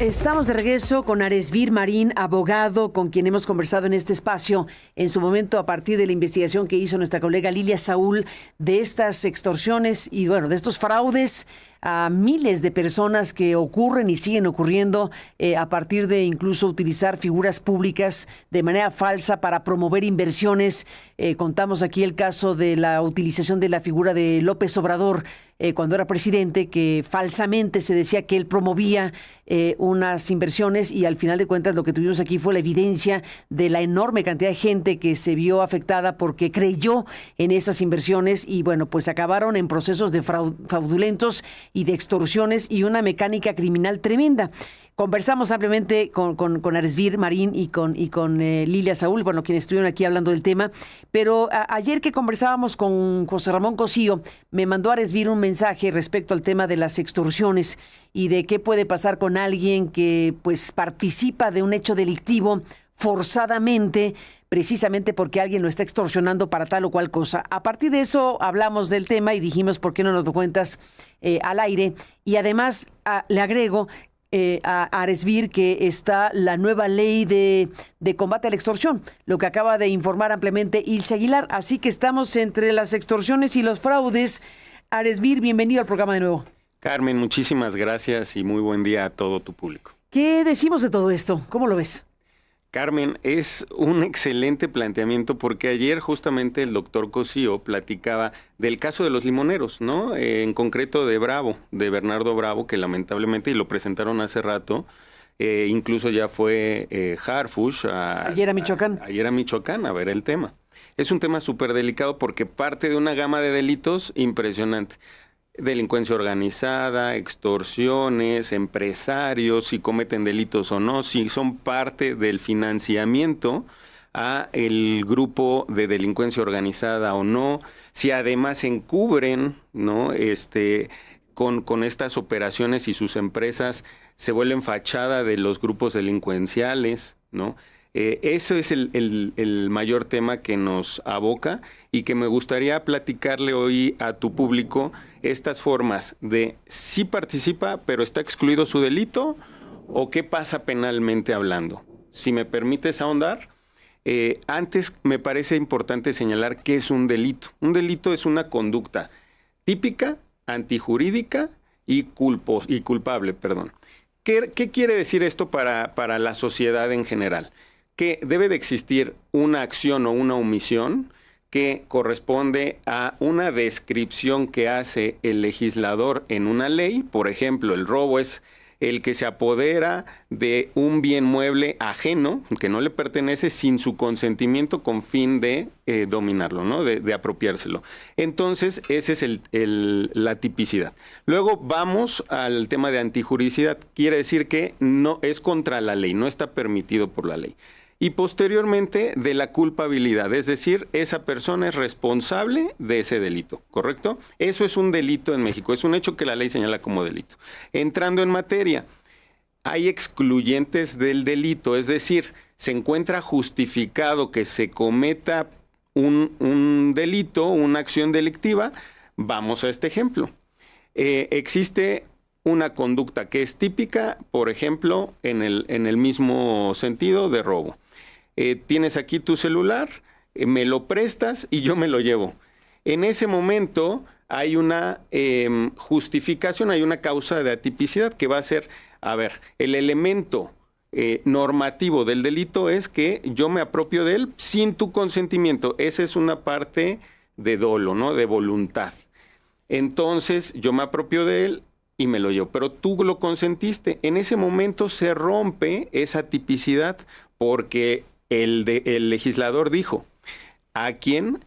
Estamos de regreso con Aresbir Marín, abogado, con quien hemos conversado en este espacio en su momento a partir de la investigación que hizo nuestra colega Lilia Saúl de estas extorsiones y bueno, de estos fraudes a miles de personas que ocurren y siguen ocurriendo a partir de incluso utilizar figuras públicas de manera falsa para promover inversiones. Contamos aquí el caso de la utilización de la figura de López Obrador cuando era presidente, que falsamente se decía que él promovía unas inversiones y al final de cuentas lo que tuvimos aquí fue la evidencia de la enorme cantidad de gente que se vio afectada porque creyó en esas inversiones y bueno, pues acabaron en procesos de fraudulentos y de extorsiones y una mecánica criminal tremenda. Conversamos ampliamente con Aresbir Marín y con Lilia Saúl, bueno, quienes estuvieron aquí hablando del tema, pero ayer que conversábamos con José Ramón Cosío, me mandó Aresbir un mensaje respecto al tema de las extorsiones y de qué puede pasar con alguien que pues participa de un hecho delictivo forzadamente, precisamente porque alguien lo está extorsionando para tal o cual cosa. A partir de eso hablamos del tema y dijimos, ¿por qué no nos lo cuentas al aire? Y además le agrego a Aresbir que está la nueva ley de combate a la extorsión, lo que acaba de informar ampliamente Ilse Aguilar. Así que estamos entre las extorsiones y los fraudes. Aresbir, bienvenido al programa de nuevo. Carmen, muchísimas gracias y muy buen día a todo tu público. ¿Qué decimos de todo esto? ¿Cómo lo ves? Carmen, es un excelente planteamiento porque ayer justamente el doctor Cosío platicaba del caso de los limoneros, ¿no? En concreto de Bravo, de Bernardo Bravo, que lamentablemente, y lo presentaron hace rato, incluso ya fue Harfuch ayer a Michoacán. Ayer a Michoacán a ver el tema. Es un tema súper delicado porque parte de una gama de delitos impresionante. Delincuencia organizada, extorsiones, empresarios, si cometen delitos o no, si son parte del financiamiento a el grupo de delincuencia organizada o no, si además encubren, ¿no? Con estas operaciones y sus empresas se vuelven fachada de los grupos delincuenciales, ¿no? Eso es el mayor tema que nos aboca y que me gustaría platicarle hoy a tu público estas formas de sí participa, pero está excluido su delito, o qué pasa penalmente hablando. Si me permites ahondar, antes me parece importante señalar qué es un delito. Un delito es una conducta típica, antijurídica y culpable. ¿Qué quiere decir esto para la sociedad en general? Que debe de existir una acción o una omisión que corresponde a una descripción que hace el legislador en una ley. Por ejemplo, el robo es el que se apodera de un bien mueble ajeno, que no le pertenece, sin su consentimiento con fin de dominarlo, ¿no? De apropiárselo. Entonces, ese es la tipicidad. Luego vamos al tema de antijuridicidad. Quiere decir que no es contra la ley, no está permitido por la ley. Y posteriormente de la culpabilidad, es decir, esa persona es responsable de ese delito, ¿correcto? Eso es un delito en México, es un hecho que la ley señala como delito. Entrando en materia, hay excluyentes del delito, es decir, se encuentra justificado que se cometa un delito, una acción delictiva. Vamos a este ejemplo. Existe una conducta que es típica, por ejemplo, en el mismo sentido de robo. Tienes aquí tu celular, me lo prestas y yo me lo llevo. En ese momento hay una justificación, hay una causa de atipicidad que va a ser, el elemento normativo del delito es que yo me apropio de él sin tu consentimiento. Esa es una parte de dolo, ¿no? De voluntad. Entonces yo me apropio de él y me lo llevo, pero tú lo consentiste. En ese momento se rompe esa tipicidad porque el legislador dijo a quien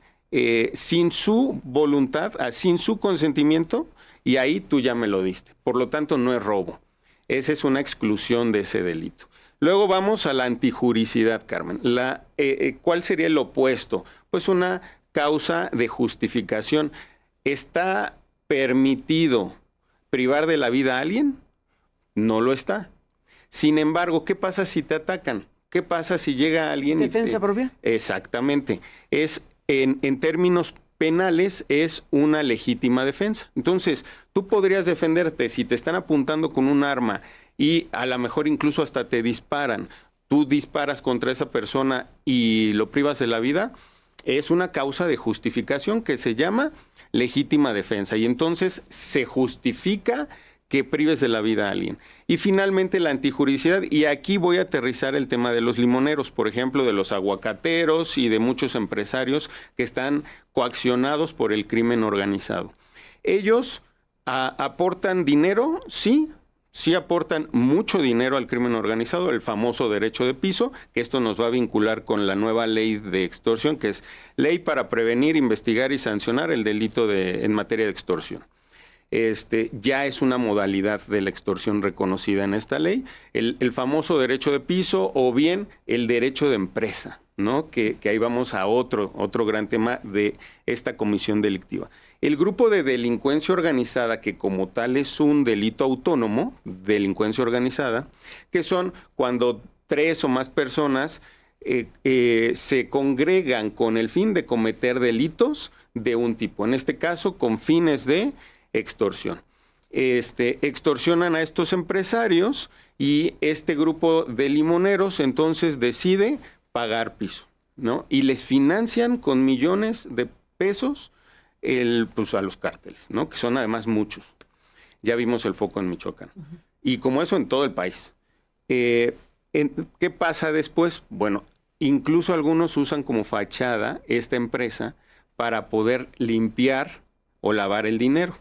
sin su voluntad, sin su consentimiento, y ahí tú ya me lo diste. Por lo tanto, no es robo. Esa es una exclusión de ese delito. Luego vamos a la antijuridicidad, Carmen. ¿Cuál sería el opuesto? Pues una causa de justificación. ¿Está permitido privar de la vida a alguien? No lo está. Sin embargo, ¿qué pasa si te atacan? ¿Qué pasa si llega alguien? ¿Defensa propia? Exactamente. En términos penales es una legítima defensa. Entonces, tú podrías defenderte si te están apuntando con un arma y a lo mejor incluso hasta te disparan. Tú disparas contra esa persona y lo privas de la vida, es una causa de justificación que se llama legítima defensa. Y entonces se justifica que prives de la vida a alguien. Y finalmente la antijuridicidad, y aquí voy a aterrizar el tema de los limoneros, por ejemplo, de los aguacateros y de muchos empresarios que están coaccionados por el crimen organizado. Ellos aportan dinero, sí aportan mucho dinero al crimen organizado, el famoso derecho de piso, que esto nos va a vincular con la nueva ley de extorsión, que es ley para prevenir, investigar y sancionar el delito en materia de extorsión. Ya es una modalidad de la extorsión reconocida en esta ley, el famoso derecho de piso o bien el derecho de empresa, ¿no? Que ahí vamos a otro gran tema de esta comisión delictiva. El grupo de delincuencia organizada, que como tal es un delito autónomo, delincuencia organizada, que son cuando 3 o más personas se congregan con el fin de cometer delitos de un tipo, en este caso con fines de extorsión. Extorsionan a estos empresarios y este grupo de limoneros entonces decide pagar piso, ¿no? Y les financian con millones de pesos pues a los cárteles, ¿no? Que son además muchos. Ya vimos el foco en Michoacán. Y como eso en todo el país. ¿Qué pasa después? Bueno, incluso algunos usan como fachada esta empresa para poder limpiar o lavar el dinero.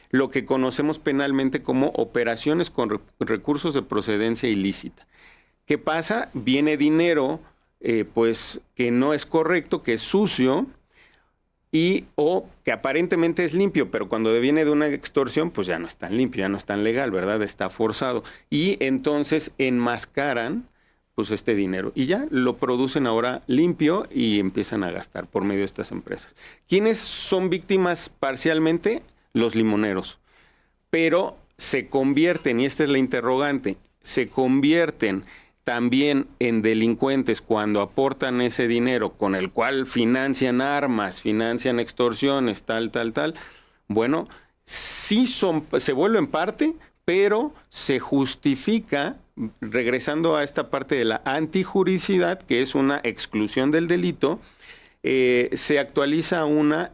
Lo que conocemos penalmente como operaciones con recursos de procedencia ilícita. ¿Qué pasa? Viene dinero pues que no es correcto, que es sucio, o que aparentemente es limpio, pero cuando viene de una extorsión, pues ya no es tan limpio, ya no es tan legal, ¿verdad? Está forzado. Y entonces enmascaran pues este dinero y ya lo producen ahora limpio y empiezan a gastar por medio de estas empresas. ¿Quiénes son víctimas parcialmente? Los limoneros. Pero se convierten, y esta es la interrogante, se convierten también en delincuentes cuando aportan ese dinero con el cual financian armas, financian extorsiones, tal. Bueno, sí se vuelven parte, pero se justifica, regresando a esta parte de la antijuridicidad, que es una exclusión del delito, se actualiza una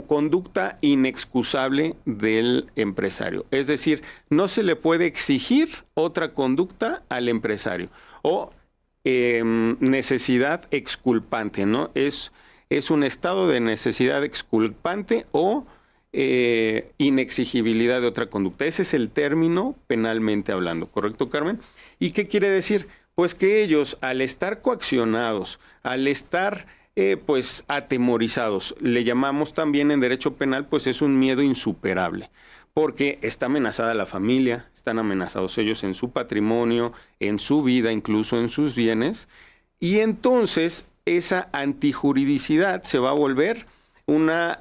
conducta inexcusable del empresario. Es decir, no se le puede exigir otra conducta al empresario o necesidad exculpante, ¿no? Es un estado de necesidad exculpante o inexigibilidad de otra conducta. Ese es el término penalmente hablando, ¿correcto, Carmen? ¿Y qué quiere decir? Pues que ellos, al estar coaccionados, al estar pues atemorizados, le llamamos también en derecho penal, pues es un miedo insuperable, porque está amenazada la familia, están amenazados ellos en su patrimonio, en su vida, incluso en sus bienes, y entonces esa antijuridicidad se va a volver una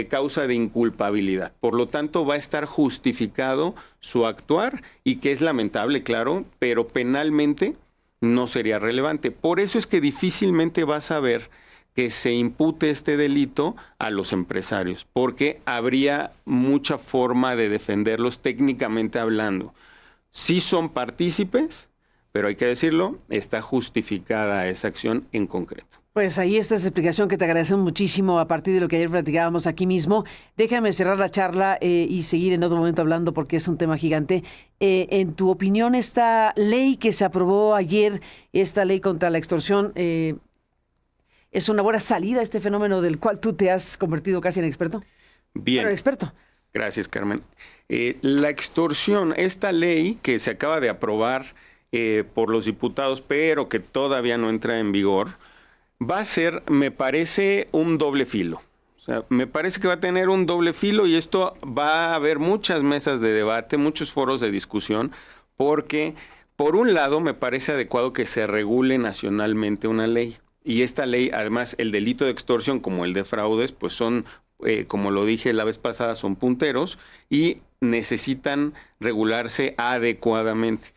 causa de inculpabilidad. Por lo tanto, va a estar justificado su actuar y que es lamentable, claro, pero penalmente no sería relevante. Por eso es que difícilmente vas a ver que se impute este delito a los empresarios, porque habría mucha forma de defenderlos técnicamente hablando. Sí son partícipes, pero hay que decirlo, está justificada esa acción en concreto. Pues ahí está esa explicación que te agradecemos muchísimo a partir de lo que ayer platicábamos aquí mismo. Déjame cerrar la charla y seguir en otro momento hablando porque es un tema gigante. En tu opinión, esta ley que se aprobó ayer, esta ley contra la extorsión, ¿es una buena salida a este fenómeno del cual tú te has convertido casi en experto? Bien. Bueno, experto. Gracias, Carmen. La extorsión, esta ley que se acaba de aprobar por los diputados, pero que todavía no entra en vigor, va a ser, me parece, un doble filo. O sea, me parece que va a tener un doble filo y esto va a haber muchas mesas de debate, muchos foros de discusión, porque por un lado me parece adecuado que se regule nacionalmente una ley. Y esta ley, además, el delito de extorsión como el de fraudes, pues son, como lo dije la vez pasada, son punteros y necesitan regularse adecuadamente.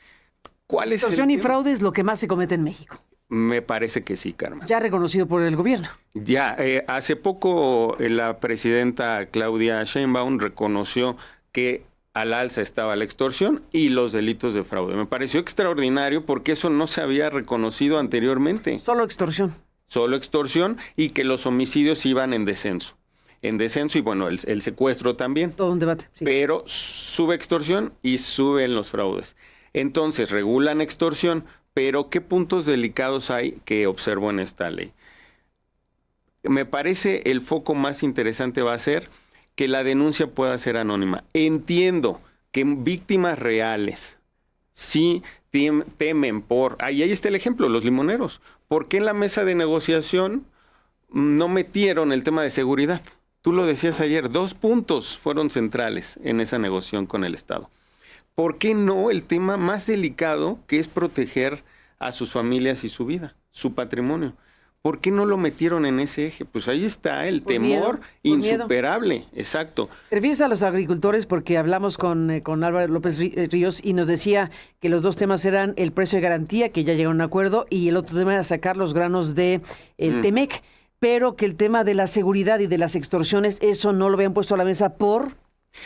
¿Cuál es extorsión y fraude es lo que más se comete en México? Me parece que sí, Carmen. Ya reconocido por el gobierno. Ya, hace poco la presidenta Claudia Sheinbaum reconoció que al alza estaba la extorsión y los delitos de fraude. Me pareció extraordinario porque eso no se había reconocido anteriormente. Solo extorsión. Solo extorsión, y que los homicidios iban en descenso. En descenso, y bueno, el secuestro también. Todo un debate. Sí. Pero sube extorsión y suben los fraudes. Entonces, regulan extorsión, pero ¿qué puntos delicados hay que observo en esta ley? Me parece el foco más interesante va a ser que la denuncia pueda ser anónima. Entiendo que víctimas reales sí temen por... Ahí está el ejemplo, los limoneros. ¿Por qué en la mesa de negociación no metieron el tema de seguridad? Tú lo decías ayer, 2 puntos fueron centrales en esa negociación con el Estado. ¿Por qué no el tema más delicado, que es proteger a sus familias y su vida, su patrimonio? ¿Por qué no lo metieron en ese eje? Pues ahí está el temor insuperable. Exacto. ¿Te refieres a los agricultores? Porque hablamos con Álvaro López Ríos y nos decía que los 2 temas eran el precio de garantía, que ya llegaron a un acuerdo, y el otro tema era sacar los granos del Temec, pero que el tema de la seguridad y de las extorsiones, eso no lo habían puesto a la mesa por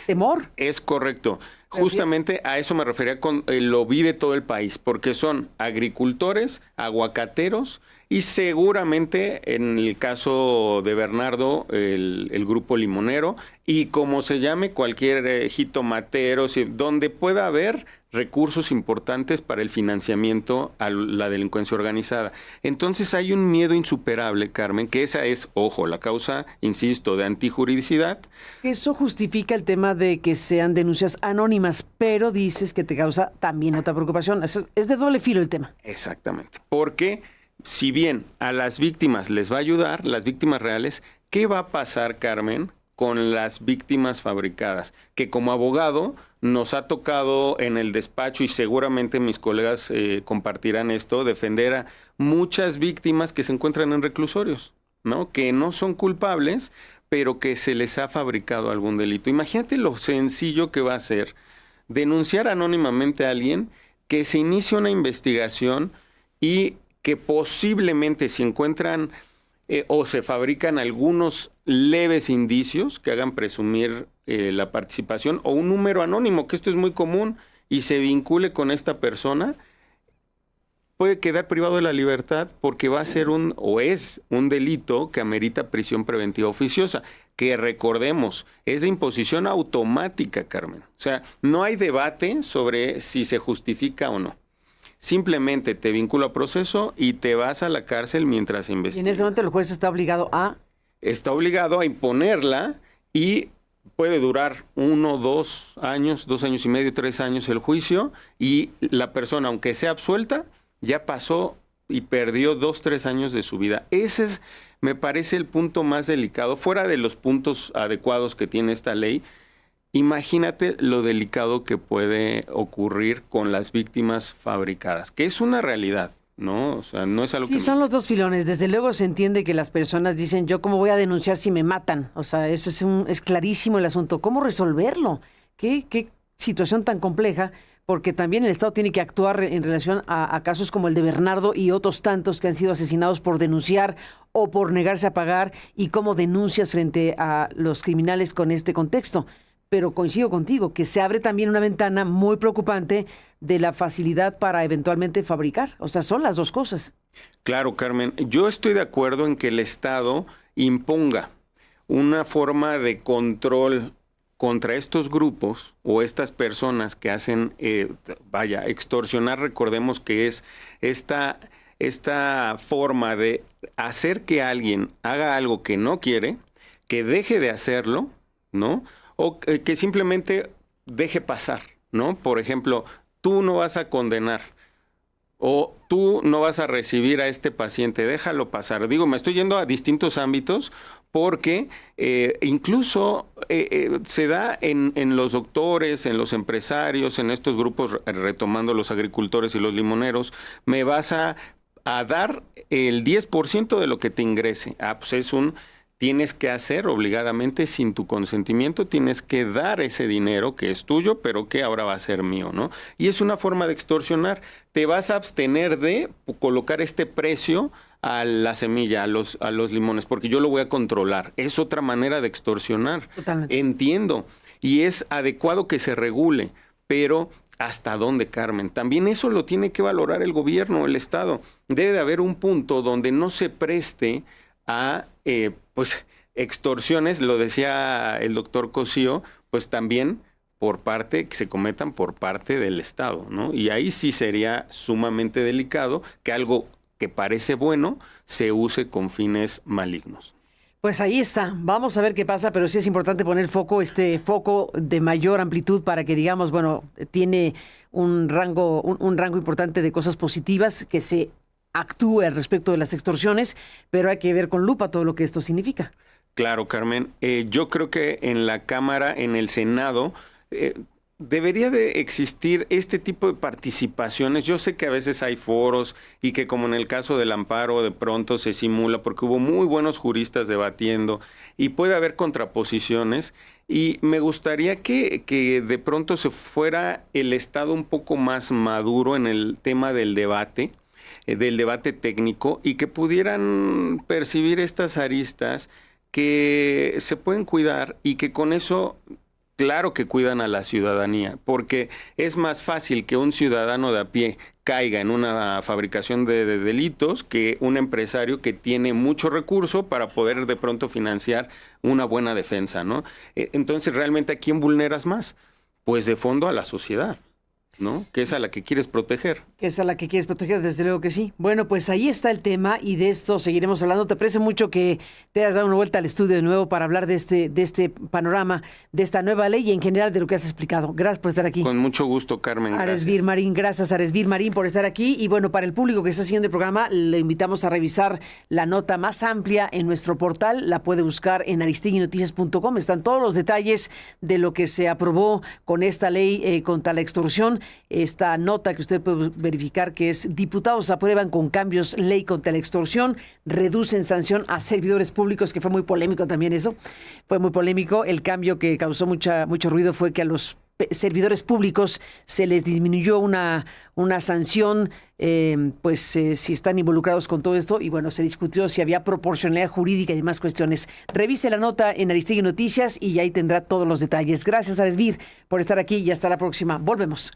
temor. Es correcto. Justamente a eso me refería con lo vive todo el país, porque son agricultores, aguacateros, y seguramente en el caso de Bernardo, el grupo limonero, y como se llame cualquier jitomatero, donde pueda haber recursos importantes para el financiamiento a la delincuencia organizada. Entonces hay un miedo insuperable, Carmen, que esa es, ojo, la causa, insisto, de antijuridicidad. Eso justifica el tema de que sean denuncias anónimas, pero dices que te causa también otra preocupación. Es de doble filo el tema. Exactamente, porque si bien a las víctimas les va a ayudar, las víctimas reales, ¿qué va a pasar, Carmen, con las víctimas fabricadas? Que como abogado nos ha tocado en el despacho, y seguramente mis colegas compartirán esto, defender a muchas víctimas que se encuentran en reclusorios, ¿no? Que no son culpables, pero que se les ha fabricado algún delito. Imagínate lo sencillo que va a ser denunciar anónimamente a alguien, que se inicie una investigación y que posiblemente si encuentran o se fabrican algunos leves indicios que hagan presumir la participación, o un número anónimo, que esto es muy común, y se vincule con esta persona, puede quedar privado de la libertad porque va a ser es un delito que amerita prisión preventiva oficiosa, que recordemos, es de imposición automática, Carmen. O sea, no hay debate sobre si se justifica o no. Simplemente te vincula a proceso y te vas a la cárcel mientras investigas. Y en ese momento el juez está obligado a... Está obligado a imponerla, y puede durar 1, 2 años, 2 años y medio, 3 años el juicio, y la persona, aunque sea absuelta, ya pasó y perdió 2, 3 años de su vida. Ese es, me parece, el punto más delicado, fuera de los puntos adecuados que tiene esta ley. Imagínate lo delicado que puede ocurrir con las víctimas fabricadas, que es una realidad, ¿no? O sea, no es algo que... Sí, son los 2 filones. Desde luego se entiende que las personas dicen, ¿yo cómo voy a denunciar si me matan? O sea, eso es clarísimo el asunto. ¿Cómo resolverlo? ¿Qué situación tan compleja? Porque también el Estado tiene que actuar en relación a casos como el de Bernardo y otros tantos que han sido asesinados por denunciar o por negarse a pagar, y cómo denuncias frente a los criminales con este contexto. Pero coincido contigo, que se abre también una ventana muy preocupante de la facilidad para eventualmente fabricar. O sea, son las 2 cosas. Claro, Carmen. Yo estoy de acuerdo en que el Estado imponga una forma de control contra estos grupos o estas personas que hacen, extorsionar. Recordemos que es esta forma de hacer que alguien haga algo que no quiere, que deje de hacerlo, ¿no? O que simplemente deje pasar, ¿no? Por ejemplo, tú no vas a condenar, o tú no vas a recibir a este paciente, déjalo pasar. Digo, me estoy yendo a distintos ámbitos porque incluso se da en los doctores, en los empresarios, en estos grupos, retomando los agricultores y los limoneros, me vas a dar el 10% de lo que te ingrese. Pues tienes que hacer obligadamente, sin tu consentimiento, tienes que dar ese dinero que es tuyo, pero que ahora va a ser mío, ¿no? Y es una forma de extorsionar. Te vas a abstener de colocar este precio a la semilla, a los limones, porque yo lo voy a controlar. Es otra manera de extorsionar. Totalmente. Entiendo. y es adecuado que se regule, pero ¿hasta dónde, Carmen? También eso lo tiene que valorar el gobierno, el Estado. Debe de haber un punto donde no se preste a pues extorsiones, lo decía el doctor Cosío, pues también que se cometan por parte del Estado, ¿no? Y ahí sí sería sumamente delicado que algo que parece bueno se use con fines malignos. Pues ahí está, vamos a ver qué pasa, pero sí es importante poner foco de mayor amplitud para que digamos, bueno, tiene un rango importante de cosas positivas, que se actúe al respecto de las extorsiones, pero hay que ver con lupa todo lo que esto significa. Claro, Carmen. Yo creo que en la Cámara, en el Senado, debería de existir este tipo de participaciones. Yo sé que a veces hay foros y que, como en el caso del amparo, de pronto se simula porque hubo muy buenos juristas debatiendo y puede haber contraposiciones, y me gustaría que de pronto se fuera el Estado un poco más maduro en el tema del debate técnico, y que pudieran percibir estas aristas que se pueden cuidar y que con eso, claro que cuidan a la ciudadanía, porque es más fácil que un ciudadano de a pie caiga en una fabricación de delitos que un empresario que tiene mucho recurso para poder de pronto financiar una buena defensa, ¿no? Entonces, ¿realmente a quién vulneras más? Pues de fondo a la sociedad, ¿no? Que es a la que quieres proteger. Que es a la que quieres proteger, desde luego que sí. Bueno, pues ahí está el tema y de esto seguiremos hablando. Te aprecio mucho que te hayas dado una vuelta al estudio de nuevo para hablar de este panorama, de esta nueva ley y en general de lo que has explicado. Gracias por estar aquí. Con mucho gusto, Carmen. Aresbir Marín, gracias Aresbir Marín por estar aquí. Y bueno, para el público que está siguiendo el programa, le invitamos a revisar la nota más amplia en nuestro portal. La puede buscar en aristiguinoticias.com. Están todos los detalles de lo que se aprobó con esta ley contra la extorsión. Esta nota que usted puede verificar, que es: diputados aprueban con cambios ley contra la extorsión, reducen sanción a servidores públicos, que fue muy polémico también eso. Fue muy polémico. El cambio que causó mucho ruido fue que a los servidores públicos se les disminuyó una sanción, si están involucrados con todo esto, y bueno, se discutió si había proporcionalidad jurídica y demás cuestiones. Revise la nota en Aristegui Noticias y ahí tendrá todos los detalles. Gracias, Aresbir, por estar aquí y hasta la próxima. Volvemos.